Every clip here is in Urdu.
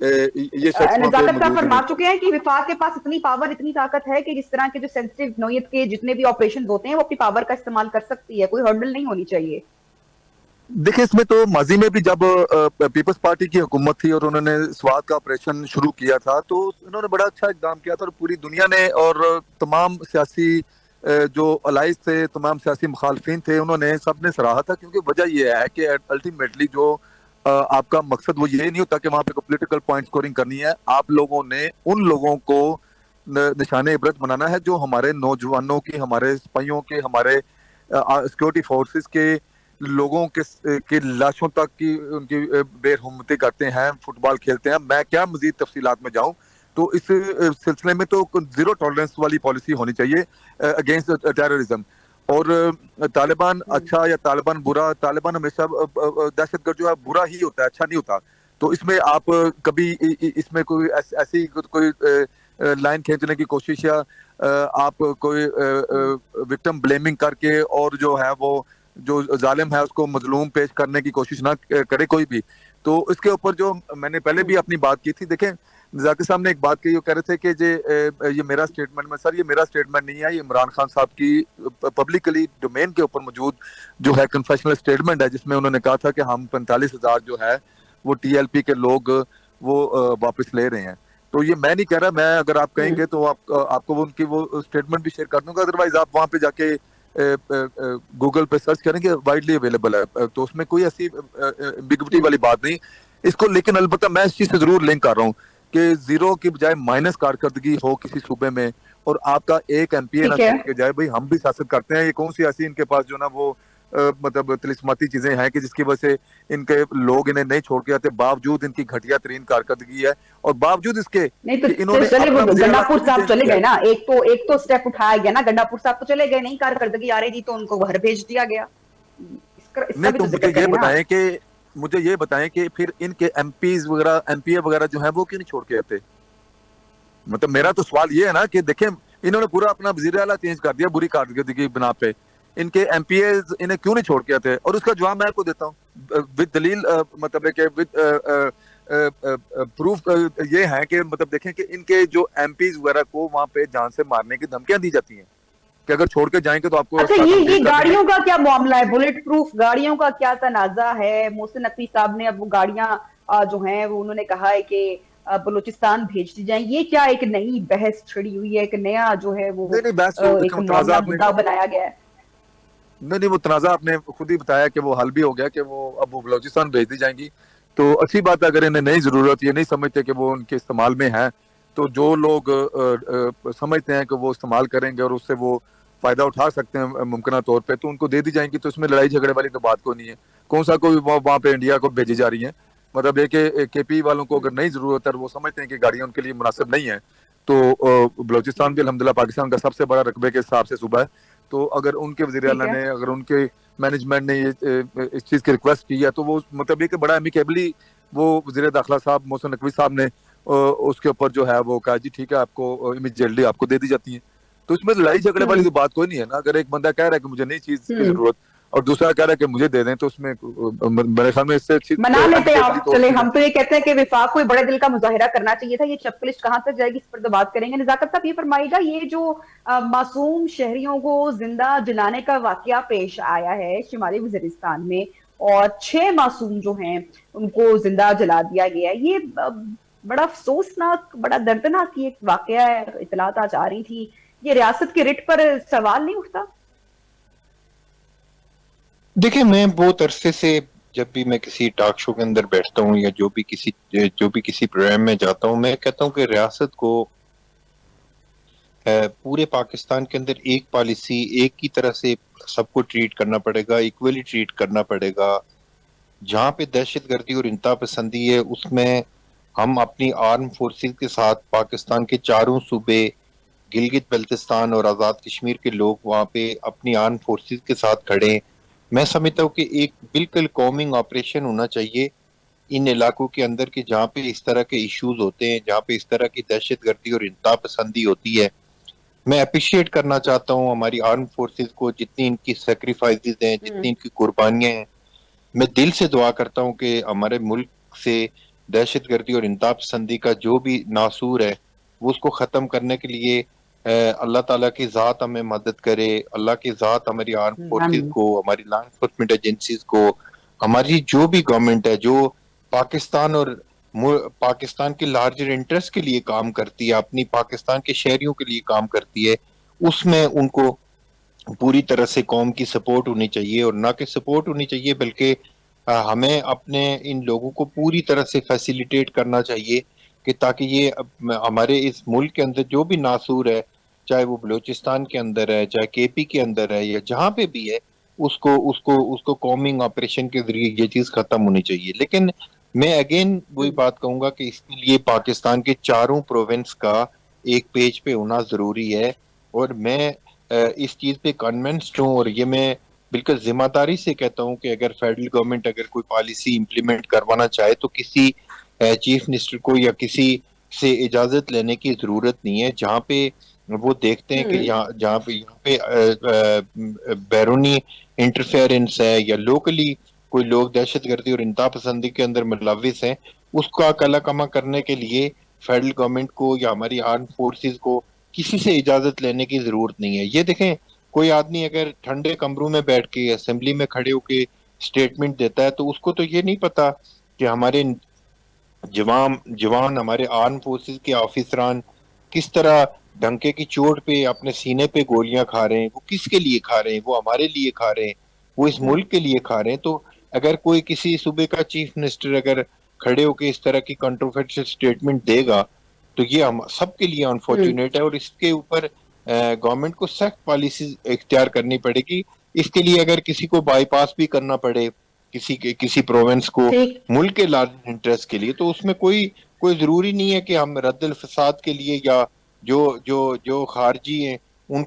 یہ شخص وہاں پہ نزاکت صاحب موجود فرما نہیں. چکے ہیں کہ وفاق کے پاس اتنی پاور اتنی طاقت ہے کہ اس طرح کے جو سینسٹیو نوعیت کے جتنے بھی آپریشن ہوتے ہیں وہ اپنی پاور کا استعمال کر سکتی ہے, کوئی ہرڈل نہیں ہونی چاہیے. دیکھیں اس میں تو ماضی میں بھی جب پیپلز پارٹی کی حکومت تھی اور انہوں نے سوات کا آپریشن شروع کیا تھا تو انہوں نے بڑا اچھا اقدام کیا تھا, اور پوری دنیا نے اور تمام سیاسی جو الائز تھے, تمام سیاسی مخالفین تھے, انہوں نے سب نے سراہا تھا, کیونکہ وجہ یہ ہے کہ الٹیمیٹلی جو آپ کا مقصد وہ یہ نہیں ہوتا کہ وہاں پہ پولیٹیکل پوائنٹ سکورنگ کرنی ہے. آپ لوگوں نے ان لوگوں کو نشان عبرت بنانا ہے جو ہمارے نوجوانوں کی, ہمارے سپاہیوں کے, ہمارے سیکورٹی فورسز کے لوگوں کے لاشوں تک کی ان کی بے رحمتی کرتے ہیں, فٹ بال کھیلتے ہیں. میں کیا مزید تفصیلات میں جاؤں, تو اس سلسلے میں تو زیرو ٹالرنس والی پالیسی ہونی چاہیے اگینسٹ ٹیررزم. اور طالبان اچھا یا طالبان برا, طالبان ہمیشہ دہشت گرد جو ہے برا ہی ہوتا ہے, اچھا نہیں ہوتا. تو اس میں آپ کبھی اس میں کوئی ایسی کوئی لائن کھینچنے کی کوشش یا آپ کوئی وکٹم بلیمنگ کر کے اور جو ہے وہ جو ظالم ہے اس کو مظلوم پیش کرنے کی کوشش نہ کرے کوئی بھی. تو اس کے اوپر جو میں نے پہلے بھی اپنی بات کی تھی, دیکھیں ذاکر صاحب نے ایک بات کہی, وہ کہہ رہے تھے کہ یہ میرا سٹیٹمنٹ, میں سر یہ میرا سٹیٹمنٹ نہیں ہے, یہ عمران خان صاحب کی پبلکلی ڈومین کے اوپر موجود جو ہے کنفیشنل سٹیٹمنٹ ہے, جس میں انہوں نے کہا تھا کہ ہم 45,000 جو ہے وہ ٹی ایل پی کے لوگ وہ واپس لے رہے ہیں. تو یہ میں نہیں کہہ رہا, میں اگر آپ کہیں گے تو آپ کو ان کی وہ سٹیٹمنٹ بھی شیئر کر دوں گا, ادروائز آپ وہاں پہ جا کے گوگل پہ سرچ کریں گے, وائڈلی اویلیبل ہے, تو اس میں کوئی ایسی ایمبیگوٹی والی بات نہیں اس کو. لیکن البتہ میں اس چیز سے ضرور لنک کر رہا ہوں کہ زیرو کی بجائے مائنس کارکردگی ہو کسی صوبے میں, اور آپ کا ایک ایم پی اے نہ ٹھیک ہے, چھوڑ کے جائے. بھائی ہم بھی سیاست کرتے ہیں, یہ کون سی ایسی ان کے پاس جو نا وہ مطلب طلسماتی چیزیں ہیں کہ جس کی وجہ سے ان کے لوگ انہیں نہیں چھوڑ کے آتے, باوجود ان کی گھٹیا ترین کارکردگی ہے, اور باوجود اس کے نہیں کہ انہوں تو نے چلے اپنا وزیر گنڈا اعلیٰ پور خود ہی صاحب چینج چلے کیا گئے ہے. نا, ایک تو اسٹیپ اٹھایا گیا نا, گنڈا پور صاحب تو چلے گئے, نہیں کارکردگی آ رہی تھی تو ان کو گھر بھیج دیا گیا. اس کا نہیں بھی تو تو مجھے ذکر یہ کریں نا. بتائیں کہ مجھے یہ بتائیں کہ پھر ان کے ایم پیز وغیرہ ایم پی اے وغیرہ جو ہیں وہ کیوں نہیں چھوڑ کے آتے. مطلب میرا تو سوال یہ ہے نا کہ دیکھیں انہوں نے پورا اپنا وزیر اعلیٰ چینج کر دیا بری کارکردگی کی بنا پہ, ان کے ایم پی ایز انہیں کیوں نہیں چھوڑ کے آتے. اور اس کا جواب میں آپ کو دیتا ہوں ود دلیل, مطلب ہے کہ ود پروف یہ ہے کہ مطلب دیکھیں کہ ان کے جو ایم پیز وغیرہ کو وہاں پہ جان سے مارنے کی دھمکیاں دی جاتی ہیں کہ اگر چھوڑ کے جائیں گے تو آپ کو اچھا, ساتھ ہم ڈیل یہ کر دیں گے. گاڑیوں کا کیا معاملہ ہے, بلٹ پروف گاڑیوں کا کیا تنازع ہے؟ محسن نقوی صاحب نے اب وہ گاڑیاں جو ہیں وہ انہوں نے کہا ہے کہ بلوچستان بھیج دی جائیں, یہ کیا ایک نئی بحث چھڑی ہوئی ہے, ایک نیا جو ہے وہ نہیں بحث تو ایک دیکھیں معاملہ مدعا بنایا گیا ہے؟ نہیں وہ تنازع آپ نے خود ہی بتایا کہ وہ حل بھی ہو گیا کہ وہ اب وہ بلوچستان بھیج دی جائیں گی. تو اچھی بات ہے, اگر انہیں نہیں ضرورت, یہ نہیں سمجھتے کہ وہ ان کے استعمال میں ہے, تو جو لوگ سمجھتے ہیں کہ وہ استعمال کریں گے اور اس سے وہ فائدہ اٹھا سکتے ہیں ممکنہ طور پہ, تو ان کو دے دی جائیں گی. تو اس میں لڑائی جھگڑے والی تو بات کوئی نہیں ہے. کون سا کوئی وہاں پہ انڈیا کو بھیجی جا رہی ہیں, مطلب ایک کے پی والوں کو اگر نہیں ضرورت ہے, وہ سمجھتے ہیں کہ گاڑیاں ان کے لیے مناسب نہیں ہے, تو بلوچستان بھی الحمدللہ پاکستان کا سب سے بڑا رقبے کے حساب سے صوبہ ہے. تو اگر ان کے وزیر ٹھیک اعلیٰ ہے, نے, اگر ان کے مینجمنٹ نے اس چیز کی ریکویسٹ کی ہے, تو وہ مطلب یہ کہ بڑا امیکیبلی وہ وزیر داخلہ صاحب محسن نقوی صاحب نے اس کے اوپر جو ہے وہ کہا جی ٹھیک ہے, آپ کو امیجیٹلی آپ کو دے دی جاتی ہیں. تو اس میں لڑائی جھگڑے والی تو بات کوئی نہیں ہے نا. اگر ایک بندہ کہہ رہا ہے کہ مجھے نئی چیز کی ضرورت اور دوسرا کہہ رہا ہے کہ مجھے دے دیں, تو اس میں میرے خیال میں اس سے اچھی منا لیتے آپ. امیکیبلی طور چلے چیزیں. ہم تو یہ کہتے ہیں کہ وفاق کو بڑے دل کا مظاہرہ کرنا چاہیے تھا. یہ چیک لسٹ کہاں تک جائے گی اس پر تو بات کریں گے. نزاکت صاحب یہ فرمائے گا, یہ جو معصوم شہریوں کو زندہ جلانے کا واقعہ پیش آیا ہے شمالی وزیرستان میں, اور 6 معصوم جو ہیں ان کو زندہ جلا دیا گیا ہے, یہ بڑا افسوسناک, بڑا دردناک یہ واقعہ ہے. اطلاعات آج آ رہی تھی, یہ ریاست کے رٹ پر سوال نہیں اٹھتا؟ دیکھیں میں بہت عرصے سے جب بھی میں کسی ٹاک شو کے اندر بیٹھتا ہوں یا جو بھی کسی پروگرام میں جاتا ہوں, میں کہتا ہوں کہ ریاست کو پورے پاکستان کے اندر ایک پالیسی, ایک کی طرح سے سب کو ٹریٹ کرنا پڑے گا, ایکولی ٹریٹ کرنا پڑے گا. جہاں پہ دہشت گردی اور انتہا پسندی ہے اس میں ہم اپنی آرم فورسز کے ساتھ پاکستان کے چاروں صوبے, گلگت بلتستان اور آزاد کشمیر کے لوگ وہاں پہ اپنی آرم فورسز کے ساتھ کھڑے. میں سمجھتا ہوں کہ ایک بالکل کومنگ آپریشن ہونا چاہیے ان علاقوں کے اندر کہ جہاں پہ اس طرح کے ایشوز ہوتے ہیں, جہاں پہ اس طرح کی دہشت گردی اور انتہا پسندی ہوتی ہے. میں اپریشیٹ کرنا چاہتا ہوں ہماری آرم فورسز کو, جتنی ان کی سیکریفائسز ہیں, جتنی ان کی قربانیاں ہیں. میں دل سے دعا کرتا ہوں کہ ہمارے ملک سے دہشت گردی اور انتہا پسندی کا جو بھی ناصور ہے وہ اس کو ختم کرنے کے لیے اللہ تعالیٰ کی ذات ہمیں مدد کرے, اللہ کی ذات ہماری آرم فورسز آمین. کو, ہماری لا انفورسمنٹ ایجنسیز کو, ہماری جو بھی گورنمنٹ ہے جو پاکستان اور پاکستان کے لارجر انٹرسٹ کے لیے کام کرتی ہے, اپنی پاکستان کے شہریوں کے لیے کام کرتی ہے, اس میں ان کو پوری طرح سے قوم کی سپورٹ ہونی چاہیے, اور نہ کہ سپورٹ ہونی چاہیے بلکہ ہمیں اپنے ان لوگوں کو پوری طرح سے فیسیلیٹیٹ کرنا چاہیے کہ تاکہ یہ ہمارے اس ملک کے اندر جو بھی ناصور ہے, چاہے وہ بلوچستان کے اندر ہے, چاہے کے پی کے اندر ہے, یا جہاں پہ بھی ہے, اس کو قومنگ آپریشن کے ذریعے یہ چیز ختم ہونی چاہیے. لیکن میں اگین وہی بات کہوں گا کہ اس کے لیے پاکستان کے چاروں پروونس کا ایک پیج پہ ہونا ضروری ہے, اور میں اس چیز پہ کنونسڈ ہوں, اور یہ میں بالکل ذمہ داری سے کہتا ہوں کہ اگر فیڈرل گورنمنٹ اگر کوئی پالیسی امپلیمنٹ کروانا چاہے تو کسی چیف منسٹر کو یا کسی سے اجازت لینے کی ضرورت نہیں ہے. جہاں پہ وہ دیکھتے ہیں کہ جہاں پہ بیرونی انٹرفیئرنس ہے یا لوکلی کوئی لوگ دہشت گردی اور انتہا پسندی کے اندر ملوث ہیں, اس کا کلا کما کرنے کے لیے فیڈرل گورنمنٹ کو یا ہماری آرم فورسز کو کسی سے اجازت لینے کی ضرورت نہیں ہے. یہ دیکھیں, کوئی آدمی اگر ٹھنڈے کمروں میں بیٹھ کے اسمبلی میں کھڑے ہو کے اسٹیٹمنٹ دیتا ہے تو اس کو تو یہ نہیں پتا کہ ہمارے جوان ہمارے آرم فورسز کے آفیسران کس طرح ڈنکے کی چوٹ پہ اپنے سینے پہ گولیاں کھا رہے ہیں. وہ کس کے لیے کھا رہے ہیں؟ وہ ہمارے لیے کھا رہے ہیں, وہ اس ملک کے لیے کھا رہے ہیں. تو اگر کوئی کسی صوبے کا چیف منسٹر اگر کھڑے ہو کے اس طرح کی کنٹروورشل اسٹیٹمنٹ دے گا تو یہ ہم سب کے لیے انفارچونیٹ ہے, اور اس کے اوپر گورنمنٹ کو سخت پالیسیز اختیار کرنی پڑے گی. اس کے لیے اگر کسی کو بائی پاس بھی کرنا پڑے کسی پروونس کو ملک کے لارج انٹرسٹ کے لیے, تو اس میں کوئی ضروری نہیں ہے کہ ہم رد الفساد کے لیے یا جو خارجی ہیں ان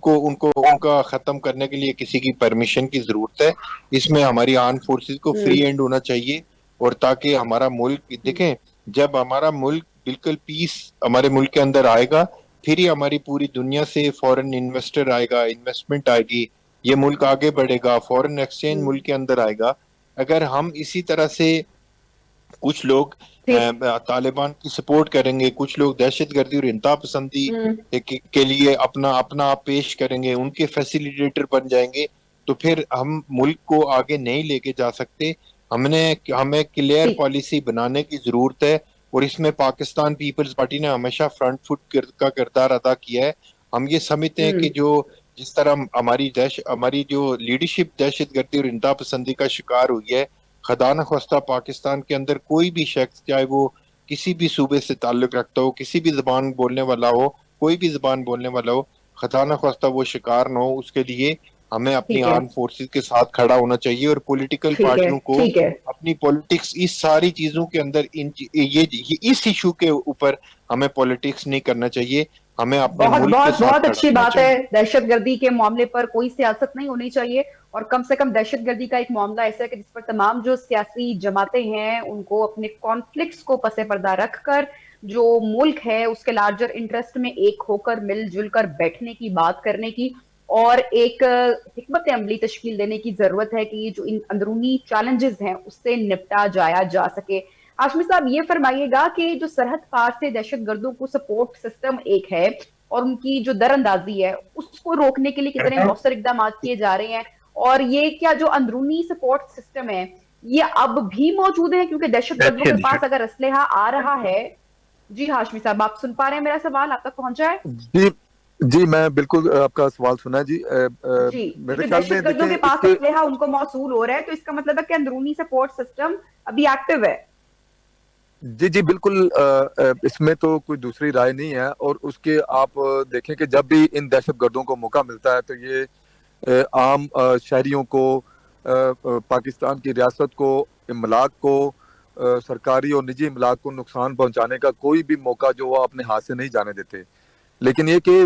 کا ختم کرنے کے لیے کسی کی پرمیشن کی ضرورت ہے. اس میں ہماری آرم فورسز کو فری ہینڈ ہونا چاہیے, اور تاکہ ہمارا ملک دیکھیں, جب ہمارا ملک بالکل پیس ہمارے ملک کے اندر آئے گا پھر ہی ہماری پوری دنیا سے فورن انویسٹر آئے گا, انویسٹمنٹ آئے گی, یہ ملک آگے بڑھے گا, فورن ایکسچینج ملک کے اندر آئے گا. اگر ہم اسی طرح سے کچھ لوگ طالبان کی سپورٹ کریں گے, کچھ لوگ دہشت گردی اور انتہا پسندی کے لیے اپنا آپ پیش کریں گے, ان کے فیسیلیٹیٹر بن جائیں گے, تو پھر ہم ملک کو آگے نہیں لے کے جا سکتے. ہمیں کلیئر پالیسی بنانے کی ضرورت ہے, اور اس میں پاکستان پیپلز پارٹی نے ہمیشہ فرنٹ فٹ کا کردار ادا کیا ہے. ہم یہ سمجھتے ہیں کہ جس طرح ہماری جو لیڈرشپ دہشت گردی اور انتہا پسندی کا شکار ہوئی ہے, خدا نخواستہ پاکستان کے اندر کوئی بھی شخص چاہے وہ کسی بھی صوبے سے تعلق رکھتا ہو, کسی بھی زبان بولنے والا ہو, کوئی بھی زبان بولنے والا ہو, خدا نخواستہ وہ شکار نہ ہو. اس کے لیے ہمیں اپنی آرم فورسز کے ساتھ کھڑا ہونا چاہیے, اور پولیٹیکل پارٹیوں کو اپنی پولیٹکس اس ساری چیزوں کے اندر اس ایشو کے اوپر ہمیں پولیٹکس نہیں کرنا چاہیے. ہمیں اپنے ملک کے ساتھ بہت اچھی بات ہے. دہشت گردی کے معاملے پر کوئی سیاست نہیں ہونی چاہیے, اور کم سے کم دہشت گردی کا ایک معاملہ ایسا ہے کہ جس پر تمام جو سیاسی جماعتیں ہیں ان کو اپنے کانفلکٹس کو پس پردہ رکھ کر جو ملک ہے اس کے لارجر انٹرسٹ میں ایک ہو کر مل جل کر بیٹھنے کی, بات کرنے کی, اور ایک حکمت عملی تشکیل دینے کی ضرورت ہے کہ یہ جو اندرونی چیلنجز ہیں اس سے نپٹا جا سکے. ہاشمی صاحب, یہ فرمائیے گا کہ جو سرحد پار سے دہشت گردوں کو سپورٹ سسٹم ایک ہے اور ان کی جو در اندازی ہے اس کو روکنے کے لیے کتنے مؤثر اقدامات کیے جا رہے ہیں, اور یہ کیا جو اندرونی سپورٹ سسٹم ہے یہ اب بھی موجود ہے؟ کیونکہ دہشت گردوں کے پاس اگر اسلحہ آ رہا ہے. جی ہاشمی صاحب, آپ سن پا رہے ہیں میرا سوال؟ آپ تک پہنچا ہے؟ جی میں بالکل آپ کا سوال سنا ہے. جی, میرے خیال میں دہشت گردوں کے پاس اسلحہ ان کو موصول ہو رہا ہے, تو اس کا مطلب ہے کہ اندرونی سپورٹ سسٹم ابھی ایکٹیو ہے. جی بالکل, اس میں تو کوئی دوسری رائے نہیں ہے. اور اس کے آپ دیکھیں کہ جب بھی ان دہشت گردوں کو موقع ملتا ہے تو یہ عام شہریوں کو, پاکستان کی ریاست کو, املاک کو, سرکاری اور نجی املاک کو نقصان پہنچانے کا کوئی بھی موقع جو وہ اپنے ہاتھ سے نہیں جانے دیتے. لیکن یہ کہ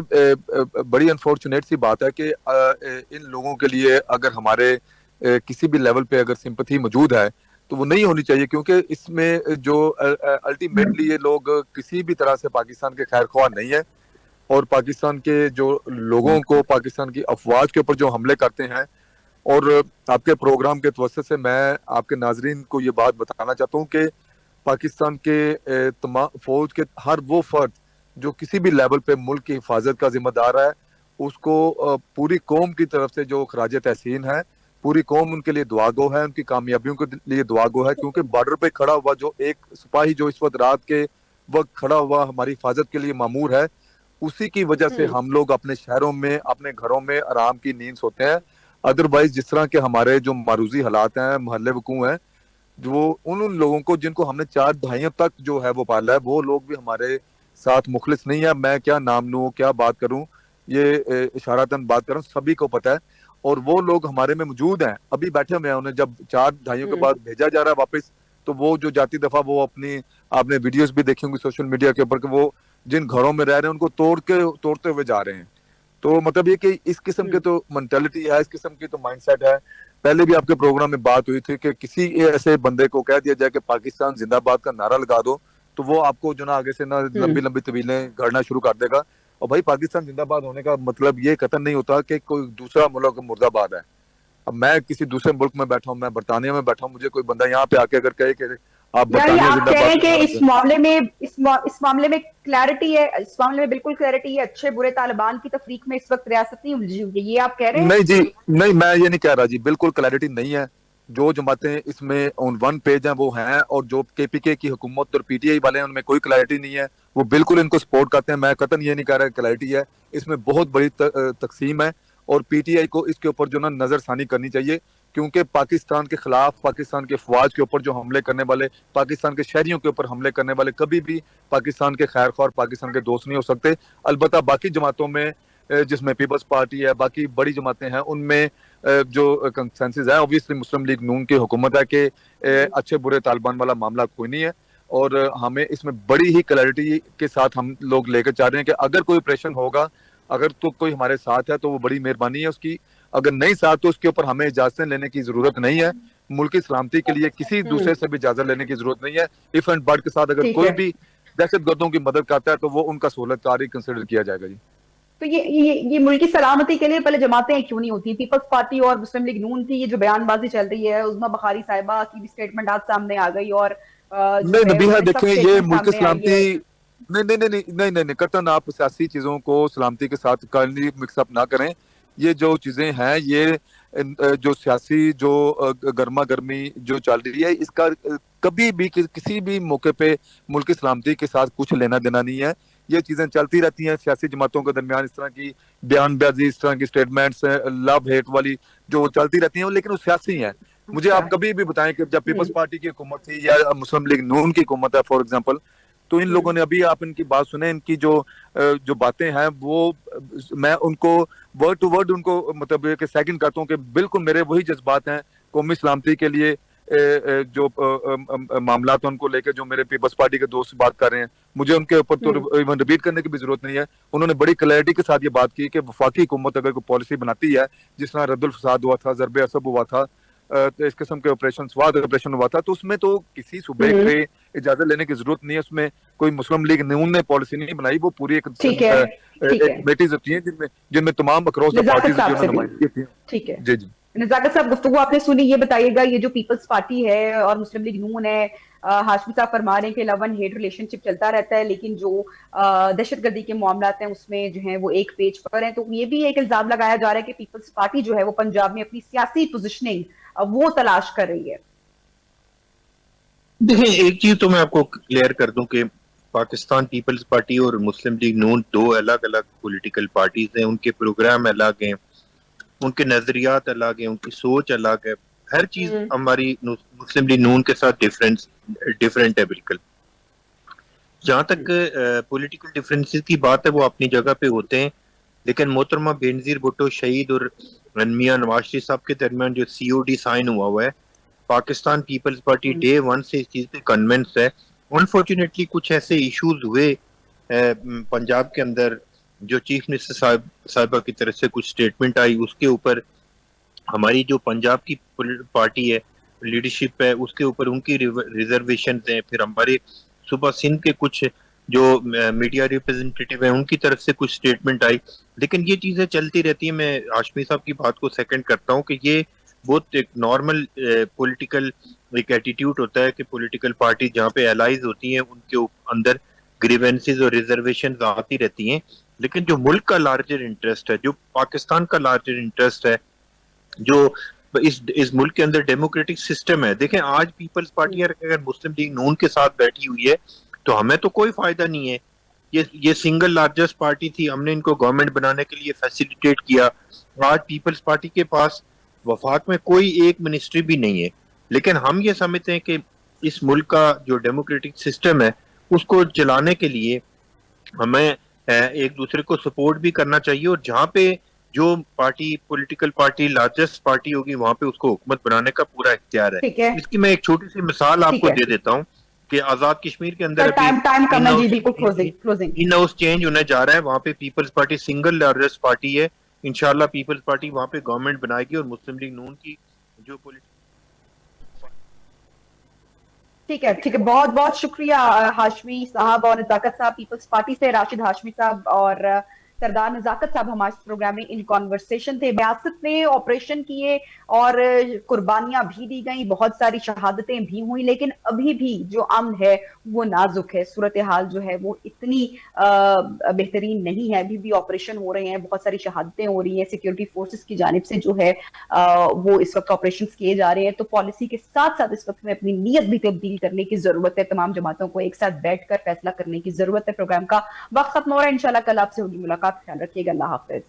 بڑی انفارچونیٹ سی بات ہے کہ ان لوگوں کے لیے اگر ہمارے کسی بھی لیول پہ اگر سمپتھی موجود ہے تو وہ نہیں ہونی چاہیے, کیونکہ اس میں جو الٹیمیٹلی یہ لوگ کسی بھی طرح سے پاکستان کے خیر خواہ نہیں ہے, اور پاکستان کے جو لوگوں کو, پاکستان کی افواج کے اوپر جو حملے کرتے ہیں. اور آپ کے پروگرام کے توسط سے میں آپ کے ناظرین کو یہ بات بتانا چاہتا ہوں کہ پاکستان کے تمام فوج کے ہر وہ فرد جو کسی بھی لیول پہ ملک کی حفاظت کا ذمہ دار ہے، اس کو پوری قوم کی طرف سے جو خراج تحسین ہے، پوری قوم ان کے لیے دعا گو ہے، ان کی کامیابیوں کے لیے دعا گو ہے، کیونکہ بارڈر پہ کھڑا ہوا جو ایک سپاہی جو اس وقت رات کے وقت کھڑا ہوا ہماری حفاظت کے لیے مامور ہے، اسی کی وجہ سے ہم لوگ اپنے شہروں میں اپنے گھروں میں آرام کی نیند سوتے ہیں. ادروائز جس طرح کے ہمارے جو معروضی حالات ہیں، محلے وقوع ہیں، جو ان لوگوں کو جن کو ہم نے 4 دہائیوں تک جو ہے وہ پالا ہے، وہ لوگ بھی ہمارے ساتھ مخلص نہیں ہے. میں کیا نام لوں، کیا بات کروں، یہ اشارتاً بات کروں، سبھی کو پتہ ہے. اور وہ لوگ ہمارے میں موجود ہیں، ابھی بیٹھے ہوئے ہیں، انہیں جب 4 دہائیوں کے بعد بھیجا جا رہا ہے واپس، تو وہ جو جاتی دفعہ وہ اپنی، آپ نے ویڈیوز بھی دیکھی ہوں گی سوشل میڈیا کے اوپر، کہ وہ جن گھروں میں رہ رہے ہیں ان کو توڑتے ہوئے جا رہے ہیں. تو مطلب یہ کہ اس قسم کے تو مینٹلٹی ہے، اس قسم کی تو مائنڈ سیٹ ہے. پہلے بھی آپ کے پروگرام میں بات ہوئی تھی کہ کسی ایسے بندے کو کہہ دیا جائے کہ پاکستان زندہ باد کا نعرہ لگا دو، تو وہ آپ کو جو نا آگے سے نا لمبی لمبی طویلیں گھڑنا شروع کر دے گا. اور بھائی پاکستان زندہ باد ہونے کا مطلب یہ قطعاً نہیں ہوتا کہ کوئی دوسرا ملک مرد آباد ہے. اب میں کسی دوسرے ملک میں بیٹھا ہوں، میں برطانیہ میں بیٹھا ہوں، مجھے کوئی بندہ یہاں پہ آ کے اگر کہے کہ آپ یعنی برطانیہ آپ زندہ کہہ رہے باد ہیں کا کہ نعرہ اس معاملے میں اس معاملے میں کلیئرٹی ہے، اس معاملے میں بالکل کلیئرٹی ہے، اچھے برے طالبان کی تفریق میں اس وقت ریاست نہیں الجھی ہوئی ہے، یہ آپ کہہ رہے ہیں؟ نہیں جی، نہیں میں یہ نہیں کہہ رہا جی، بالکل کلیئرٹی نہیں ہے. جو جماعتیں اس میں آن ون پیج ہیں وہ ہیں، اور جو کے پی کے کی حکومت اور پی ٹی آئی والے ہیں ان میں کوئی کلیئرٹی نہیں ہے، وہ بالکل ان کو سپورٹ کرتے ہیں. میں قطعاً یہ نہیں کہہ رہا کہ کلیئرٹی ہے، اس میں بہت بڑی تقسیم ہے. اور پی ٹی آئی کو اس کے اوپر جو نا نظر ثانی کرنی چاہیے، کیونکہ پاکستان کے خلاف، پاکستان کے افواج کے اوپر جو حملے کرنے والے، پاکستان کے شہریوں کے اوپر حملے کرنے والے کبھی بھی پاکستان کے خیر خواہ اور پاکستان کے دوست نہیں ہو سکتے. البتہ باقی جماعتوں میں، جس میں پیپلز پارٹی ہے، باقی بڑی جماعتیں ہیں، ان میں جو کنسنسس ہے اوبویسلی مسلم لیگ نون کی حکومت ہے کہ اچھے برے طالبان والا معاملہ کوئی نہیں ہے. اور ہمیں اس میں بڑی ہی کلیئرٹی کے ساتھ ہم لوگ لے کے چاہ رہے ہیں کہ اگر کوئی آپریشن ہوگا، اگر تو کوئی ہمارے ساتھ ہے تو وہ بڑی مہربانی ہے اس کی، اگر نہیں ساتھ تو اس کے اوپر ہمیں اجازتیں لینے کی ضرورت نہیں ہے. ملک کی سلامتی کے لیے کسی دوسرے سے بھی اجازت لینے کی ضرورت نہیں ہے. ایف اینڈ بٹ کے ساتھ اگر ٹھیک کوئی ہے. بھی دہشت گردوں کی مدد کرتا ہے تو وہ ان کا سہولت کاری کنسیڈر کیا جائے گا. جی تو یہ ملکی سلامتی کے لیے پہلے جماعتیں کیوں نہیں ہوتی؟ پیپلز پارٹی اور مسلم لیگ نون کی یہ جو بیان بازی چل رہی ہے، عظمیٰ بخاری صاحبہ کی بھی اسٹیٹمنٹ آج سامنے آ گئی، اور جو نہیں ہے نبیہہ انہوں نے سب دیکھیں، یہ اسٹیٹمنٹ ملک کی سامنے آئی سلامتی، ہے. نہیں قطعاً آپ سیاسی چیزوں کو سلامتی کے ساتھ مکس اپ نہ کریں. یہ جو چیزیں ہیں، یہ جو سیاسی جو گرما گرمی جو چل رہی ہے، اس کا کبھی بھی کسی بھی موقع پہ ملک کی سلامتی کے ساتھ کچھ لینا دینا نہیں ہے. یہ چیزیں چلتی رہتی ہیں سیاسی جماعتوں کے درمیان، اس طرح کی بیان بازی، اس طرح کی اسٹیٹمنٹس، لو ہیٹ والی جو چلتی رہتی ہیں، لیکن وہ سیاسی ہیں. مجھے اچھا. آپ کبھی بھی بتائیں کہ جب پیپلز پارٹی کی حکومت تھی یا مسلم لیگ نون کی حکومت ہے فار ایگزامپل، تو ان لوگوں نے، ابھی آپ ان کی بات سنیں، ان کی جو باتیں ہیں، وہ میں ان کو ورڈ ٹو ورڈ ان کو مطلب کہ سیکنڈ کرتا ہوں کہ بالکل میرے وہی جذبات ہیں قومی سلامتی کے لیے. جو معاملات ہیں ان کو لے کے جو میرے پیپلز پارٹی کے دوست بات کر رہے ہیں، مجھے ان کے اوپر تو ایون ریپیٹ کرنے کی بھی ضرورت نہیں ہے. انہوں نے بڑی کلیئرٹی کے ساتھ یہ بات کی کہ وفاقی حکومت اگر کوئی پالیسی بناتی ہے، جس طرح رد الفساد ہوا تھا، ضرب عصب ہوا تھا، اس قسم کے آپریشن سواد آپریشن ہوا تھا، تو اس میں تو کسی صوبے کے اجازت لینے کی ضرورت نہیں ہے. اس میں کوئی مسلم لیگ نون نے پالیسی نہیں بنائی، وہ پوری ایک ٹھیک ہے. ٹھیک ہے. کمیٹیز ہوتی ہیں جن میں تمام اکراس دا نزاکت پارٹیز جو صاحب سے بھی نمائندگی ہوتی ہیں. ٹھیک ہے. جی جی نزاکت صاحب، گفتگو آپ نے سنی، یہ بتائیے گا یہ جو پیپلز پارٹی ہے اور مسلم لیگ نون ہے، ہاشمی صاحب فرما رہے ہیں کہ لو اینڈ ہیٹ ریلیشن شپ چلتا رہتا ہے، لیکن جو دہشت گردی کے معاملات ہیں اس میں جو ہیں وہ ایک پیج پر ہیں. تو یہ بھی ایک الزام لگایا جا رہا ہے کہ پیپلز پارٹی جو ہے وہ پنجاب میں اپنی سیاسی پوزیشننگ وہ تلاش کر رہی ہے. دیکھیں، ایک چیز تو میں آپ کو کلیئر کر دوں کہ پاکستان پیپلز پارٹی اور مسلم لیگ نون دو الگ الگ پولیٹیکل پارٹیز ہیں. ان کے پروگرام الگ ہیں، ان کے نظریات الگ ہیں، ان کی سوچ الگ ہے. ہر چیز ہماری مسلم لیگ نون کے ساتھ ڈیفرنٹ ہے بالکل. جہاں تک پولیٹیکل ڈیفرنسز کی بات ہے، وہ اپنی جگہ پہ ہوتے ہیں، لیکن محترمہ بینظیر بھٹو شہید اور میاں نواز شریف صاحب کے درمیان جو COD سائن ہوا ہے، پاکستان پیپلز پارٹی ڈے ون سے اس چیز پہ کنونس ہے. انفارچونیٹلی کچھ ایسے ایشوز ہوئے پنجاب کے اندر، جو چیف منسٹر صاحبہ کی طرف سے کچھ سٹیٹمنٹ آئی، اس کے اوپر ہماری جو پنجاب کی پارٹی ہے، لیڈرشپ ہے، اس کے اوپر ان کی ریزرویشنز ہیں. پھر ہمارے صوبہ سندھ کے کچھ جو میڈیا ریپرزنٹیٹیو ہیں، ان کی طرف سے کچھ سٹیٹمنٹ آئی. لیکن یہ چیزیں چلتی رہتی ہیں. میں ہاشمی صاحب کی بات کو سیکنڈ کرتا ہوں کہ یہ بہت ایک نارمل پولیٹیکل ایک ایٹیٹیوڈ ہوتا ہے کہ پولیٹیکل پارٹی جہاں پہ الائز ہوتی ہیں ان کے اندر گریونسز اور ریزرویشنز آتی رہتی ہیں، لیکن جو ملک کا لارجر انٹرسٹ ہے، جو پاکستان کا لارجر انٹرسٹ ہے، جو اس ملک کے اندر ڈیموکریٹک سسٹم ہے. دیکھیں آج پیپلز پارٹی اگر مسلم لیگ نون کے ساتھ بیٹھی ہوئی ہے تو ہمیں تو کوئی فائدہ نہیں ہے. یہ سنگل لارجسٹ پارٹی تھی، ہم نے ان کو گورنمنٹ بنانے کے لیے فیسیلیٹیٹ کیا. آج پیپلز پارٹی کے پاس وفاق میں کوئی ایک منسٹری بھی نہیں ہے، لیکن ہم یہ سمجھتے ہیں کہ اس ملک کا جو ڈیموکریٹک سسٹم ہے اس کو چلانے کے لیے ہمیں ایک دوسرے کو سپورٹ بھی کرنا چاہیے، اور جہاں پہ جو party political party largest party ہوگی وہاں پہ اس کو حکومت بنانے کا پورا اختیار ہے. ٹھیک ہے اس کی میں ایک چھوٹی سی مثال آپ ٹھیک کو ہے دے دیتا ہوں کہ آزاد کشمیر کے اندر ابھی ٹائم کم ہے جی، بالکل کلوزنگ. ان ہاؤس چینج ہونے جا رہا ہے، وہاں پہ Peoples Party single largest party ہے. انشاءاللہ پیپلز پارٹی وہاں پہ گورنمنٹ بنائے گی اور مسلم لیگ نون کی جو ٹھیک ہے بہت بہت شکریہ ہاشمی صاحب اور نزاکت صاحب پیپلز پارٹی سے، راشد ہاشمی صاحب اور سردار نزاکت صاحب ہمارے پروگرام میں ان کانورسیشن تھے. ریاست نے آپریشن کیے اور قربانیاں بھی دی گئیں، بہت ساری شہادتیں بھی ہوئیں، لیکن ابھی بھی جو امن ہے وہ نازک ہے. صورتحال جو ہے وہ اتنی بہترین نہیں ہے، ابھی بھی آپریشن ہو رہے ہیں، بہت ساری شہادتیں ہو رہی ہیں سیکیورٹی فورسز کی جانب سے جو ہے وہ اس وقت آپریشنز کیے جا رہے ہیں. تو پالیسی کے ساتھ ساتھ اس وقت میں اپنی نیت بھی تبدیل کرنے کی ضرورت ہے. تمام جماعتوں کو ایک ساتھ بیٹھ کر فیصلہ کرنے کی ضرورت ہے. پروگرام کا وقت ختم ہو رہا ہے، انشاءاللہ کل آپ سے ہوگی ملاقات. خیال رکھیے گا، اللہ حافظ.